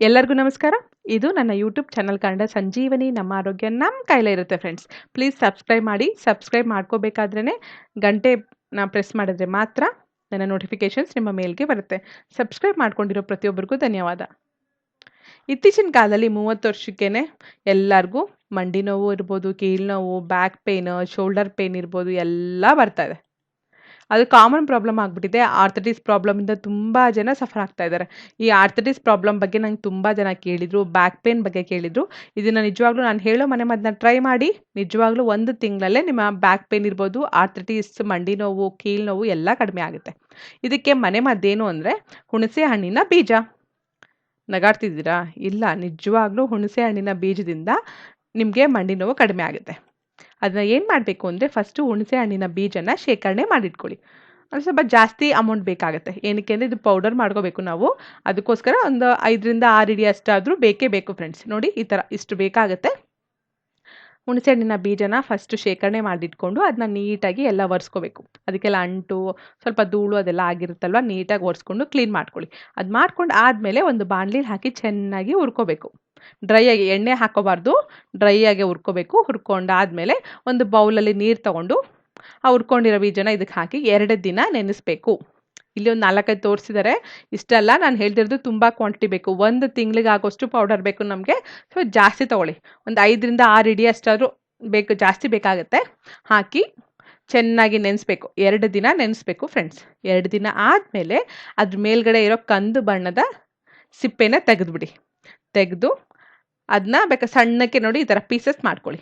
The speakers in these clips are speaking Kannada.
ಎಲ್ಲರಿಗೂ ನಮಸ್ಕಾರ. ಇದು ನನ್ನ ಯೂಟ್ಯೂಬ್ ಚಾನಲ್ ಕನ್ನಡ ಸಂಜೀವನಿ. ನಮ್ಮ ಆರೋಗ್ಯ ನಮ್ಮ ಕೈಲೇ ಇರುತ್ತೆ ಫ್ರೆಂಡ್ಸ್. ಪ್ಲೀಸ್ ಸಬ್ಸ್ಕ್ರೈಬ್ ಮಾಡಿ. ಸಬ್ಸ್ಕ್ರೈಬ್ ಮಾಡ್ಕೋಬೇಕಾದ್ರೇ ಗಂಟೆನ ಪ್ರೆಸ್ ಮಾಡಿದ್ರೆ ಮಾತ್ರ ನನ್ನ ನೋಟಿಫಿಕೇಷನ್ಸ್ ನಿಮ್ಮ ಮೇಲ್ಗೆ ಬರುತ್ತೆ. ಸಬ್ಸ್ಕ್ರೈಬ್ ಮಾಡ್ಕೊಂಡಿರೋ ಪ್ರತಿಯೊಬ್ಬರಿಗೂ ಧನ್ಯವಾದ. ಇತ್ತೀಚಿನ ಕಾಲದಲ್ಲಿ 30 ವರ್ಷಕ್ಕೇನೆ ಎಲ್ಲರಿಗೂ ಮಂಡಿ ನೋವು ಇರ್ಬೋದು, ಕೀಲು ನೋವು, ಬ್ಯಾಕ್ ಪೇನ್, ಶೋಲ್ಡರ್ ಪೇನ್ ಇರ್ಬೋದು, ಎಲ್ಲ ಬರ್ತಾ ಇದೆ. ಅದು ಕಾಮನ್ ಪ್ರಾಬ್ಲಮ್ ಆಗಿಬಿಟ್ಟಿದೆ. ಆರ್ಥಿಟಿಸ್ ಪ್ರಾಬ್ಲಮಿಂದ ತುಂಬ ಜನ ಸಫರ್ ಆಗ್ತಾ ಇದ್ದಾರೆ. ಈ ಆರ್ಥಿಟಿಸ್ ಪ್ರಾಬ್ಲಮ್ ಬಗ್ಗೆ ನಂಗೆ ತುಂಬ ಜನ ಕೇಳಿದರು, ಬ್ಯಾಕ್ ಪೇನ್ ಬಗ್ಗೆ ಕೇಳಿದರು. ಇದನ್ನು ನಿಜವಾಗ್ಲೂ ನಾನು ಹೇಳೋ ಮನೆಮದ್ದನ್ನ ಟ್ರೈ ಮಾಡಿ. ನಿಜವಾಗ್ಲೂ 1 ತಿಂಗಳಲ್ಲೇ ನಿಮ್ಮ ಬ್ಯಾಕ್ ಪೇನ್ ಇರ್ಬೋದು, ಆರ್ಥಿಟಿಸ್, ಮಂಡಿ ನೋವು, ಕೀಲು ನೋವು ಎಲ್ಲ ಕಡಿಮೆ ಆಗುತ್ತೆ. ಇದಕ್ಕೆ ಮನೆಮದ್ದೇನು ಅಂದರೆ ಹುಣಸೆ ಹಣ್ಣಿನ ಬೀಜ. ನಗಾಡ್ತಿದ್ದೀರಾ? ಇಲ್ಲ, ನಿಜವಾಗ್ಲೂ ಹುಣಸೆ ಹಣ್ಣಿನ ಬೀಜದಿಂದ ನಿಮಗೆ ಮಂಡಿ ನೋವು ಕಡಿಮೆ ಆಗುತ್ತೆ. ಅದನ್ನ ಏನು ಮಾಡಬೇಕು ಅಂದರೆ ಫಸ್ಟು ಹುಣಸೆ ಹಣ್ಣಿನ ಬೀಜನ ಶೇಖರಣೆ ಮಾಡಿಟ್ಕೊಳ್ಳಿ. ಅದು ಸ್ವಲ್ಪ ಜಾಸ್ತಿ ಅಮೌಂಟ್ ಬೇಕಾಗುತ್ತೆ. ಏನಕ್ಕೆ ಅಂದರೆ ಇದು ಪೌಡರ್ ಮಾಡ್ಕೋಬೇಕು ನಾವು. ಅದಕ್ಕೋಸ್ಕರ ಒಂದು 5ರಿಂದ 6 ಇಡಿ ಅಷ್ಟಾದರೂ ಬೇಕೇ ಬೇಕು ಫ್ರೆಂಡ್ಸ್. ನೋಡಿ, ಈ ಥರ ಇಷ್ಟು ಬೇಕಾಗುತ್ತೆ. ಹುಣಸೆ ಹಣ್ಣಿನ ಬೀಜನ ಫಸ್ಟು ಶೇಖರಣೆ ಮಾಡಿಟ್ಕೊಂಡು ಅದನ್ನ ನೀಟಾಗಿ ಎಲ್ಲ ಒರೆಸ್ಕೋಬೇಕು. ಅದಕ್ಕೆಲ್ಲ ಅಂಟು, ಸ್ವಲ್ಪ ಧೂಳು ಅದೆಲ್ಲ ಆಗಿರುತ್ತಲ್ವ, ನೀಟಾಗಿ ಒರೆಸ್ಕೊಂಡು ಕ್ಲೀನ್ ಮಾಡ್ಕೊಳ್ಳಿ. ಅದು ಮಾಡ್ಕೊಂಡು ಆದಮೇಲೆ ಒಂದು ಬಾಣಲಿಲಿ ಹಾಕಿ ಚೆನ್ನಾಗಿ ಹುರ್ಕೋಬೇಕು. ಡ್ರೈ ಆಗಿ, ಎಣ್ಣೆ ಹಾಕೋಬಾರ್ದು, ಡ್ರೈ ಆಗಿ ಹುರ್ಕೋಬೇಕು. ಹುರ್ಕೊಂಡಾದಮೇಲೆ ಒಂದು ಬೌಲಲ್ಲಿ ನೀರು ತೊಗೊಂಡು ಆ ಹುರ್ಕೊಂಡಿರೋ ಬೀಜನ ಇದಕ್ಕೆ ಹಾಕಿ 2 ದಿನ ನೆನೆಸ್ಬೇಕು. ಇಲ್ಲಿ ಒಂದು 4-5 ತೋರಿಸಿದ್ದಾರೆ. ಇಷ್ಟಲ್ಲ, ನಾನು ಹೇಳ್ತಿರೋದು ತುಂಬ ಕ್ವಾಂಟಿಟಿ ಬೇಕು. 1 ತಿಂಗಳಿಗೆ ಆಗೋಷ್ಟು ಪೌಡರ್ ಬೇಕು ನಮಗೆ. ಸೊ ಜಾಸ್ತಿ ತೊಗೊಳ್ಳಿ. ಒಂದು 5ರಿಂದ 6 ಇಡಿ ಅಷ್ಟಾದರೂ ಬೇಕು, ಜಾಸ್ತಿ ಬೇಕಾಗುತ್ತೆ. ಹಾಕಿ ಚೆನ್ನಾಗಿ ನೆನೆಸ್ಬೇಕು. 2 ದಿನ ನೆನೆಸ್ಬೇಕು ಫ್ರೆಂಡ್ಸ್. 2 ದಿನ ಆದಮೇಲೆ ಅದ್ರ ಮೇಲ್ಗಡೆ ಇರೋ ಕಂದು ಬಣ್ಣದ ಸಿಪ್ಪೆನ ತೆಗೆದುಬಿಡಿ. ತೆಗೆದು ಅದನ್ನ ಬೇಕಾದ್ರೆ ಸಣ್ಣಕ್ಕೆ ನೋಡಿ ಈ ಥರ ಪೀಸಸ್ ಮಾಡ್ಕೊಳ್ಳಿ.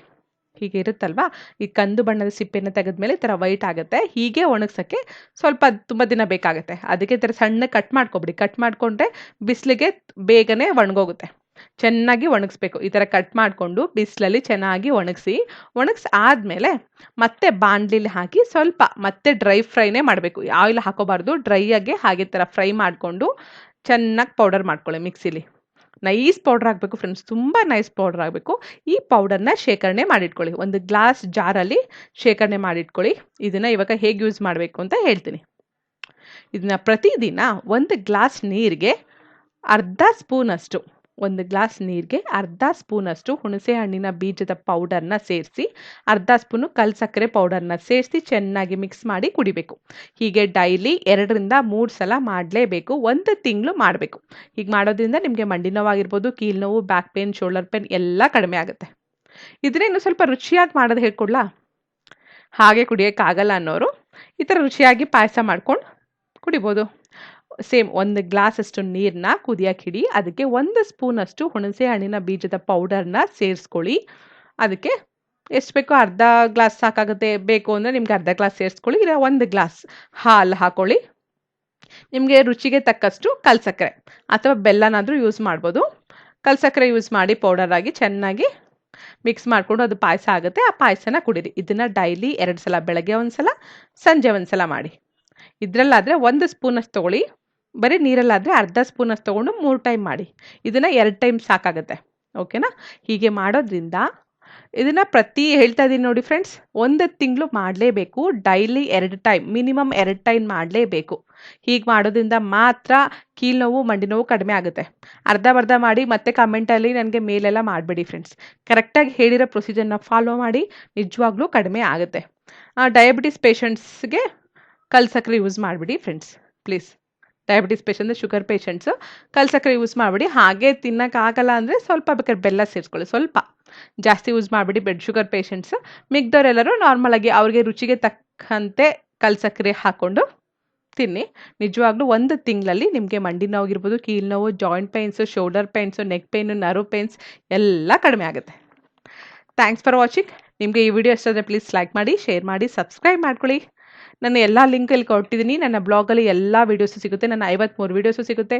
ಹೀಗೆ ಇರುತ್ತಲ್ವಾ, ಈ ಕಂದು ಬಣ್ಣದ ಸಿಪ್ಪೆನ ತೆಗೆದ್ಮೇಲೆ ಈ ಥರ ವೈಟ್ ಆಗುತ್ತೆ. ಹೀಗೆ ಒಣಗ್ಸೋಕ್ಕೆ ಸ್ವಲ್ಪ ತುಂಬ ದಿನ ಬೇಕಾಗುತ್ತೆ. ಅದಕ್ಕೆ ಈ ಥರ ಸಣ್ಣ ಕಟ್ ಮಾಡ್ಕೊಬಿಡಿ. ಕಟ್ ಮಾಡಿಕೊಂಡ್ರೆ ಬಿಸಿಲಿಗೆ ಬೇಗನೆ ಒಣಗೋಗುತ್ತೆ. ಚೆನ್ನಾಗಿ ಒಣಗಿಸ್ಬೇಕು. ಈ ಥರ ಕಟ್ ಮಾಡಿಕೊಂಡು ಬಿಸಿಲಲ್ಲಿ ಚೆನ್ನಾಗಿ ಒಣಗಿಸಾದ್ಮೇಲೆ ಮತ್ತೆ ಬಾಣಲಿಲಿ ಹಾಕಿ ಸ್ವಲ್ಪ ಮತ್ತೆ ಡ್ರೈ ಫ್ರೈನೇ ಮಾಡಬೇಕು. ಆಯಿಲ್ ಹಾಕೋಬಾರ್ದು, ಡ್ರೈಯಾಗೆ ಹಾಗೆ ಥರ ಫ್ರೈ ಮಾಡಿಕೊಂಡು ಚೆನ್ನಾಗಿ ಪೌಡರ್ ಮಾಡ್ಕೊಳ್ಳಿ. ಮಿಕ್ಸಿಲಿ ನೈಸ್ ಪೌಡರ್ ಆಗಬೇಕು ಫ್ರೆಂಡ್ಸ್, ತುಂಬ ನೈಸ್ ಪೌಡರ್ ಆಗಬೇಕು. ಈ ಪೌಡರ್ನ ಶೇಖರಣೆ ಮಾಡಿಟ್ಕೊಳ್ಳಿ. ಒಂದು ಗ್ಲಾಸ್ ಜಾರಲ್ಲಿ ಶೇಖರಣೆ ಮಾಡಿಟ್ಕೊಳ್ಳಿ. ಇದನ್ನು ಇವಾಗ ಹೇಗೆ ಯೂಸ್ ಮಾಡಬೇಕು ಅಂತ ಹೇಳ್ತೀನಿ. ಇದನ್ನ ಪ್ರತಿದಿನ 1 ಗ್ಲಾಸ್ ನೀರಿಗೆ ಅರ್ಧ ಸ್ಪೂನಷ್ಟು ಹುಣಸೆ ಹಣ್ಣಿನ ಬೀಜದ ಪೌಡರ್ನ ಸೇರಿಸಿ, ಅರ್ಧ ಸ್ಪೂನು ಕಲ್ ಸಕ್ಕರೆ ಪೌಡರ್ನ ಸೇರಿಸಿ ಚೆನ್ನಾಗಿ ಮಿಕ್ಸ್ ಮಾಡಿ ಕುಡಿಬೇಕು. ಹೀಗೆ ಡೈಲಿ 2ರಿಂದ 3 ಸಲ ಮಾಡಲೇಬೇಕು. 1 ತಿಂಗಳು ಮಾಡಬೇಕು. ಹೀಗೆ ಮಾಡೋದ್ರಿಂದ ನಿಮಗೆ ಮಂಡಿ ನೋವಾಗಿರ್ಬೋದು, ಕೀಲು ನೋವು, ಬ್ಯಾಕ್ ಪೇನ್, ಶೋಲ್ಡರ್ ಪೇನ್ ಎಲ್ಲ ಕಡಿಮೆ ಆಗುತ್ತೆ. ಇದನ್ನ ಇನ್ನು ಸ್ವಲ್ಪ ರುಚಿಯಾಗಿ ಮಾಡೋದು ಹೇಳ್ಕೊಡ್ಲಾ? ಹಾಗೆ ಕುಡಿಯೋಕ್ಕಾಗಲ್ಲ ಅನ್ನೋರು ಈ ಥರ ರುಚಿಯಾಗಿ ಪಾಯಸ ಮಾಡ್ಕೊಂಡು ಕುಡಿಬೋದು. ಸೇಮ್ 1 ಗ್ಲಾಸಷ್ಟು ನೀರನ್ನ ಕುದಿಯೋಕ್ಕಿಡಿ. ಅದಕ್ಕೆ 1 ಸ್ಪೂನಷ್ಟು ಹುಣಸೆ ಹಣ್ಣಿನ ಬೀಜದ ಪೌಡರ್ನ ಸೇರಿಸ್ಕೊಳ್ಳಿ. ಅದಕ್ಕೆ ಎಷ್ಟು ಬೇಕೋ ಅರ್ಧ ಗ್ಲಾಸ್ ಸಾಕಾಗುತ್ತೆ. ಬೇಕು ಅಂದರೆ ನಿಮ್ಗೆ ಅರ್ಧ ಗ್ಲಾಸ್ ಸೇರಿಸ್ಕೊಳ್ಳಿ. ಇಲ್ಲ 1 ಗ್ಲಾಸ್ ಹಾಲು ಹಾಕ್ಕೊಳ್ಳಿ. ನಿಮಗೆ ರುಚಿಗೆ ತಕ್ಕಷ್ಟು ಕಲ್ ಸಕ್ಕರೆ ಅಥವಾ ಬೆಲ್ಲನಾದರೂ ಯೂಸ್ ಮಾಡ್ಬೋದು. ಕಲ್ ಸಕ್ಕರೆ ಯೂಸ್ ಮಾಡಿ ಪೌಡರ್ ಆಗಿ ಚೆನ್ನಾಗಿ ಮಿಕ್ಸ್ ಮಾಡಿಕೊಂಡು ಅದು ಪಾಯಸ ಆಗುತ್ತೆ. ಆ ಪಾಯಸನ ಕುಡೀರಿ. ಇದನ್ನು ಡೈಲಿ 2 ಸಲ, ಬೆಳಗ್ಗೆ 1 ಸಲ, ಸಂಜೆ 1 ಸಲ ಮಾಡಿ. ಇದರಲ್ಲಾದರೆ 1 ಸ್ಪೂನಷ್ಟು ತೊಗೊಳ್ಳಿ. ಬರೀ ನೀರಲ್ಲಾದರೆ ಅರ್ಧ ಸ್ಪೂನಷ್ಟು ತೊಗೊಂಡು 3 ಟೈಮ್ ಮಾಡಿ. ಇದನ್ನು 2 ಟೈಮ್ ಸಾಕಾಗುತ್ತೆ. ಓಕೆನಾ? ಹೀಗೆ ಮಾಡೋದ್ರಿಂದ ಇದನ್ನು ಹೇಳ್ತಾ ಇದ್ದೀನಿ ನೋಡಿ ಫ್ರೆಂಡ್ಸ್, 1 ತಿಂಗಳು ಮಾಡಲೇಬೇಕು. ಡೈಲಿ 2 ಟೈಮ್, ಮಿನಿಮಮ್ 2 ಟೈಮ್ ಮಾಡಲೇಬೇಕು. ಹೀಗೆ ಮಾಡೋದ್ರಿಂದ ಮಾತ್ರ ಕೀಲು ನೋವು, ಮಂಡಿ ನೋವು ಕಡಿಮೆ ಆಗುತ್ತೆ. ಅರ್ಧ ಮಾಡಿ ಮತ್ತೆ ಕಮೆಂಟಲ್ಲಿ ನನಗೆ ಮೇಲೆಲ್ಲ ಮಾಡಬೇಡಿ ಫ್ರೆಂಡ್ಸ್. ಕರೆಕ್ಟಾಗಿ ಹೇಳಿರೋ ಪ್ರೊಸೀಜರ್ನ ಫಾಲೋ ಮಾಡಿ, ನಿಜವಾಗ್ಲೂ ಕಡಿಮೆ ಆಗುತ್ತೆ. ಡಯಾಬಿಟಿಸ್ ಪೇಷಂಟ್ಸ್ಗೆ ಕಲ್ ಸಕ್ಕರೆ ಯೂಸ್ ಮಾಡಿಬಿಡಿ friends, please. Diabetes patient, sugar patients ಕಲ್ ಸಕ್ಕರೆ ಯೂಸ್ ಮಾಡಿಬಿಡಿ. ಹಾಗೆ ತಿನ್ನೋಕ್ಕಾಗಲ್ಲ ಅಂದರೆ ಸ್ವಲ್ಪ ಬೇಕಾದ್ರೆ ಬೆಲ್ಲ ಸೇರಿಸ್ಕೊಳ್ಳಿ. ಸ್ವಲ್ಪ ಜಾಸ್ತಿ ಯೂಸ್ ಮಾಡಿಬಿಡಿ ಶುಗರ್ ಪೇಷಂಟ್ಸು. ಮಿಕ್ದವರೆಲ್ಲರೂ ನಾರ್ಮಲಾಗಿ ಅವ್ರಿಗೆ ರುಚಿಗೆ ತಕ್ಕಂತೆ ಕಲ್ ಸಕ್ಕರೆ ಹಾಕ್ಕೊಂಡು ತಿನ್ನಿ. ನಿಜವಾಗ್ಲೂ 1 ತಿಂಗಳಲ್ಲಿ ನಿಮಗೆ ಮಂಡಿ ನೋವಾಗಿರ್ಬೋದು, ಕೀಲು ನೋವು, joint pains, shoulder pains, neck pain, nerve pains ಎಲ್ಲ ಕಡಿಮೆ ಆಗುತ್ತೆ. Thanks for watching. ನಿಮಗೆ ಈ ವಿಡಿಯೋ ಇಷ್ಟ ಆದರೆ ಪ್ಲೀಸ್ ಲೈಕ್ ಮಾಡಿ, ಶೇರ್ ಮಾಡಿ, ಸಬ್ಸ್ಕ್ರೈಬ್ ಮಾಡ್ಕೊಳ್ಳಿ. ನಾನು ಎಲ್ಲ ಲಿಂಕಲ್ಲಿ ಕೊಟ್ಟಿದ್ದೀನಿ. ನನ್ನ ಬ್ಲಾಗಲ್ಲಿ ಎಲ್ಲ ವೀಡಿಯೋಸು ಸಿಗುತ್ತೆ. ನನ್ನ 53 ವೀಡಿಯೋಸು ಸಿಗುತ್ತೆ.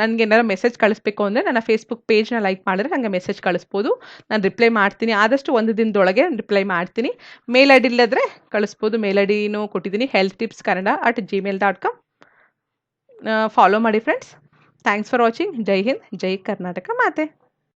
ನನಗೆ ಏನಾರು ಮೆಸೇಜ್ ಕಳಿಸ್ಬೇಕು ಅಂದರೆ ನನ್ನ ಫೇಸ್ಬುಕ್ ಪೇಜ್ನ ಲೈಕ್ ಮಾಡಿದ್ರೆ ನನಗೆ ಮೆಸೇಜ್ ಕಳಿಸ್ಬೋದು. ನಾನು ರಿಪ್ಲೈ ಮಾಡ್ತೀನಿ. ಆದಷ್ಟು 1 ದಿನದೊಳಗೆ ರಿಪ್ಲೈ ಮಾಡ್ತೀನಿ. ಮೇಲ್ ಐ ಡಿ ಇಲ್ಲದ್ರೆ ಕಳಿಸ್ಬೋದು. ಮೇಲ್ ಐ ಡಿನೂ ಕೊಟ್ಟಿದ್ದೀನಿ, healthtipskanada@gmail.com. ಫಾಲೋ ಮಾಡಿ ಫ್ರೆಂಡ್ಸ್. Thanks for watching. ಜೈ ಹಿಂದ್, ಜೈ ಕರ್ನಾಟಕ ಮಾತೆ.